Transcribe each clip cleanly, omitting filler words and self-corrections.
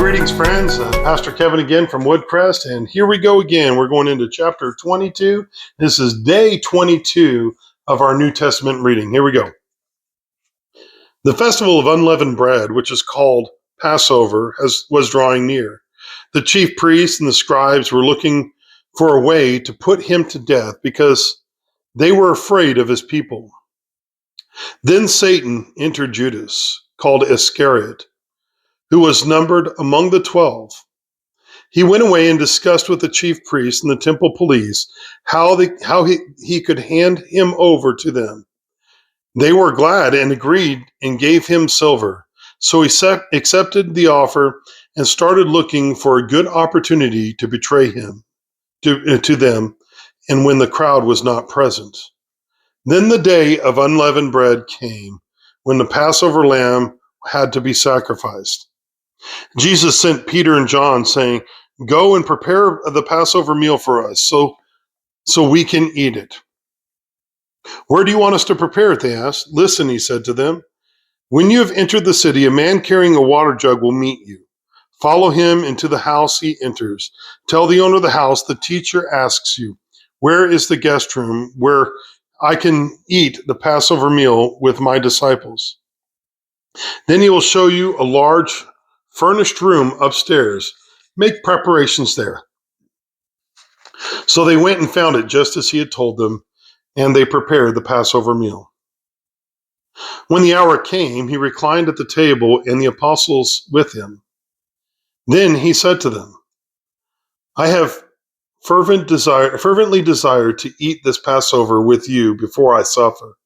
Greetings, friends. Pastor Kevin again from Woodcrest, and here we go again. We're going into chapter 22. This is day 22 of our New Testament reading. Here we go. The festival of unleavened bread, which is called Passover, was drawing near. The chief priests and the scribes were looking for a way to put him to death because they were afraid of his people. Then Satan entered Judas, called Iscariot, who was numbered among the 12. He went away and discussed with the chief priests and the temple police how he could hand him over to them. They were glad and agreed and gave him silver. So he accepted the offer and started looking for a good opportunity to betray him to them, and when the crowd was not present. Then the day of unleavened bread came, when the Passover lamb had to be sacrificed. Jesus sent Peter and John, saying, "Go and prepare the Passover meal for us, so we can eat it." "Where do you want us to prepare it?" they asked. "Listen," he said to them. "When you have entered the city, a man carrying a water jug will meet you. Follow him into the house he enters. Tell the owner of the house, the teacher asks you, 'Where is the guest room where I can eat the Passover meal with my disciples?' Then he will show you a large furnished room upstairs. Make preparations there." So they went and found it just as he had told them, and they prepared the Passover meal. When the hour came, he reclined at the table and the apostles with him. Then he said to them, "I have fervently desired to eat this Passover with you before I suffer.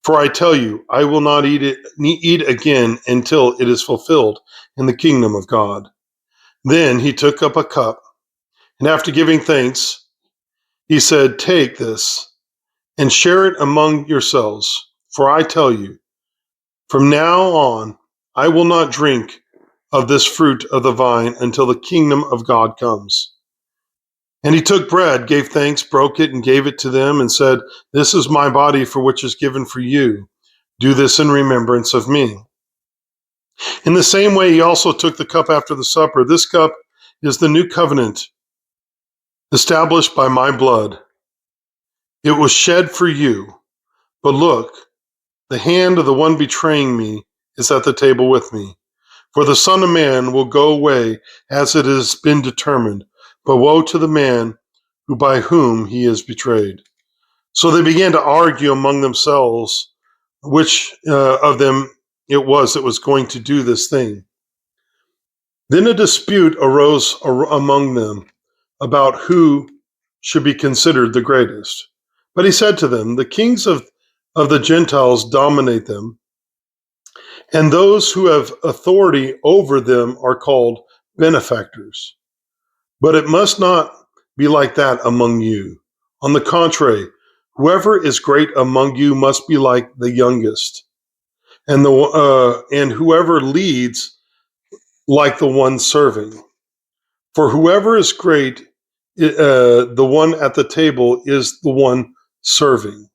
For I tell you, I will not eat again until it is fulfilled in the kingdom of God." Then he took up a cup, and after giving thanks, he said, "Take this and share it among yourselves. For I tell you, from now on, I will not drink of this fruit of the vine until the kingdom of God comes." And he took bread, gave thanks, broke it, and gave it to them, and said, "This is my body for which is given for you. Do this in remembrance of me." In the same way, he also took the cup after the supper. "This cup is the new covenant established by my blood. It was shed for you. But look, the hand of the one betraying me is at the table with me. For the Son of Man will go away as it has been determined, but woe to the man by whom he is betrayed." So they began to argue among themselves which of them it was that was going to do this thing. Then a dispute arose among them about who should be considered the greatest. But he said to them, "The kings of the Gentiles dominate them, and those who have authority over them are called benefactors. But it must not be like that among you. On the contrary, whoever is great among you must be like the youngest, and whoever leads like the one serving. For whoever is great, the one at the table is the one serving.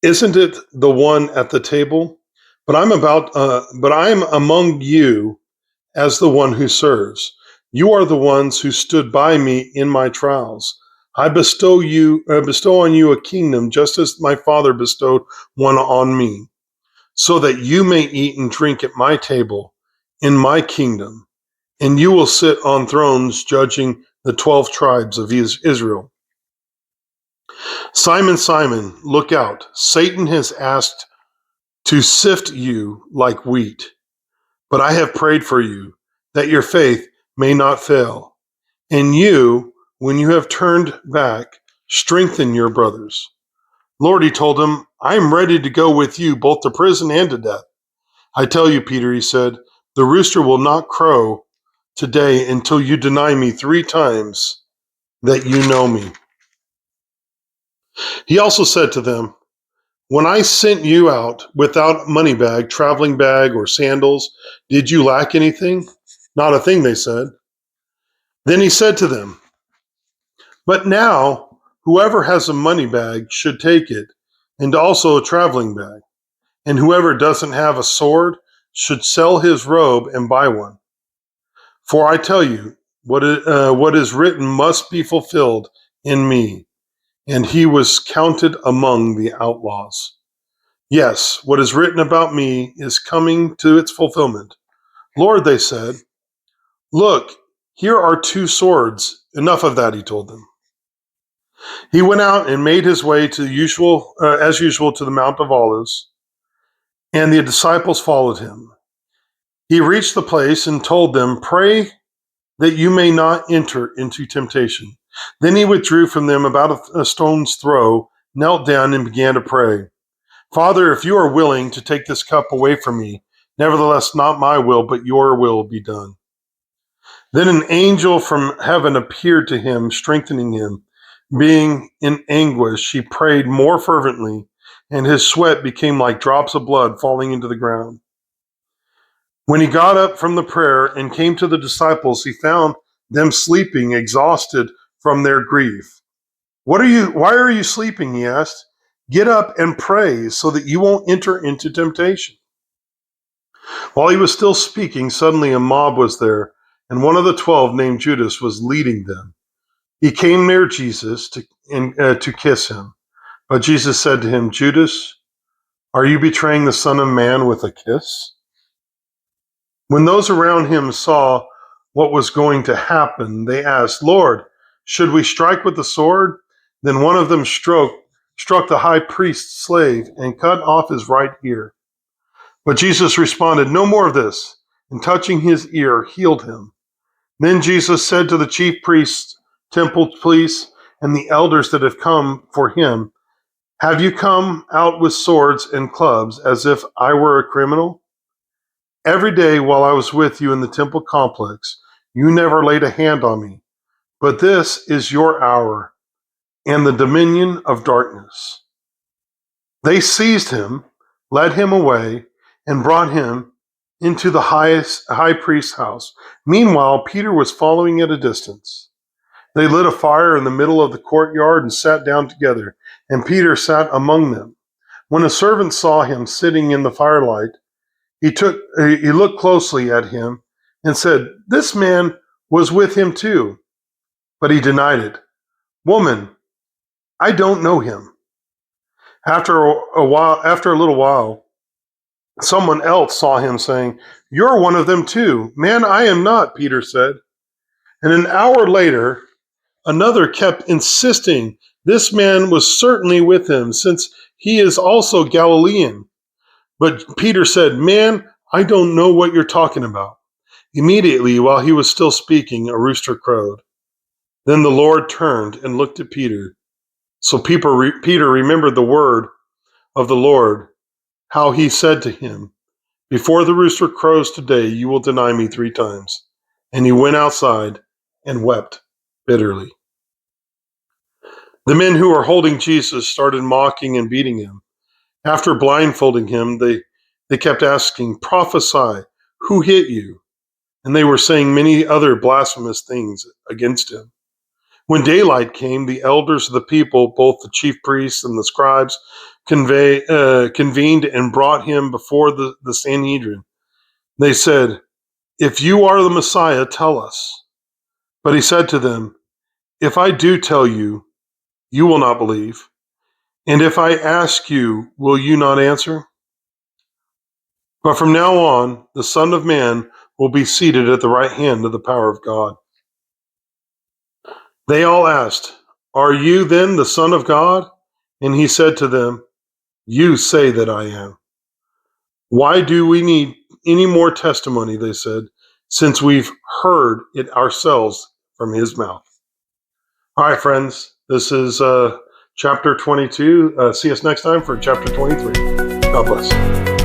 Isn't it the one at the table? But I'm among you as the one who serves. You are the ones who stood by me in my trials. I bestow on you a kingdom, just as my Father bestowed one on me, so that you may eat and drink at my table in my kingdom, and you will sit on thrones judging the 12 tribes of Israel. Simon, Simon, look out. Satan has asked to sift you like wheat, but I have prayed for you that your faith may not fail. And you, when you have turned back, strengthen your brothers." "Lord," he told him, "I am ready to go with you both to prison and to death." "I tell you, Peter," he said, "the rooster will not crow today until you deny me 3 times that you know me." He also said to them, "When I sent you out without money bag, traveling bag, or sandals, did you lack anything?" "Not a thing," they said. Then he said to them, "But now whoever has a money bag should take it, and also a traveling bag. And whoever doesn't have a sword should sell his robe and buy one. For I tell you, what is written must be fulfilled in me. And he was counted among the outlaws. Yes, what is written about me is coming to its fulfillment. Lord, they said, look, here are 2 swords. Enough of that, he told them. He went out and made his way as usual to the Mount of Olives, and the disciples followed him. He reached the place and told them, pray that you may not enter into temptation. Then he withdrew from them about a stone's throw, knelt down, and began to pray. Father, if you are willing to take this cup away from me, nevertheless, not my will, but your will be done. Then an angel from heaven appeared to him, strengthening him. Being in anguish, he prayed more fervently, and his sweat became like drops of blood falling into the ground. When he got up from the prayer and came to the disciples, he found them sleeping, exhausted from their grief. Why are you sleeping? He asked. Get up and pray so that you won't enter into temptation. While he was still speaking, suddenly a mob was there, and one of the 12, named Judas, was leading them. He came near Jesus to kiss him. But Jesus said to him, Judas, are you betraying the Son of Man with a kiss? When those around him saw what was going to happen, they asked, Lord, should we strike with the sword? Then one of them struck the high priest's slave and cut off his right ear. But Jesus responded, no more of this, and touching his ear, healed him. Then Jesus said to the chief priests, temple police, and the elders that had come for him, have you come out with swords and clubs as if I were a criminal? Every day while I was with you in the temple complex, you never laid a hand on me. But this is your hour and the dominion of darkness. They seized him, led him away, and brought him into the high priest's house. Meanwhile, Peter was following at a distance. They lit a fire in the middle of the courtyard and sat down together, and Peter sat among them. When a servant saw him sitting in the firelight, he looked closely at him and said, this man was with him too. But he denied it. Woman, I don't know him. After a little while, someone else saw him saying, you're one of them too. Man, I am not, Peter said. And an hour later, another kept insisting this man was certainly with him, since he is also Galilean. But Peter said, man, I don't know what you're talking about. Immediately, while he was still speaking, a rooster crowed. Then the Lord turned and looked at Peter. So Peter remembered the word of the Lord, how he said to him, before the rooster crows today, you will deny me 3 times. And he went outside and wept bitterly. The men who were holding Jesus started mocking and beating him. After blindfolding him, they kept asking, prophesy, who hit you? And they were saying many other blasphemous things against him. When daylight came, the elders of the people, both the chief priests and the scribes, convened and brought him before the Sanhedrin. They said, if you are the Messiah, tell us. But he said to them, if I do tell you, you will not believe. And if I ask you, will you not answer? But from now on, the Son of Man will be seated at the right hand of the power of God. They all asked, are you then the Son of God? And he said to them, you say that I am. Why do we need any more testimony, they said, since we've heard it ourselves from his mouth. All right, friends, this is chapter 22. See us next time for chapter 23. God bless.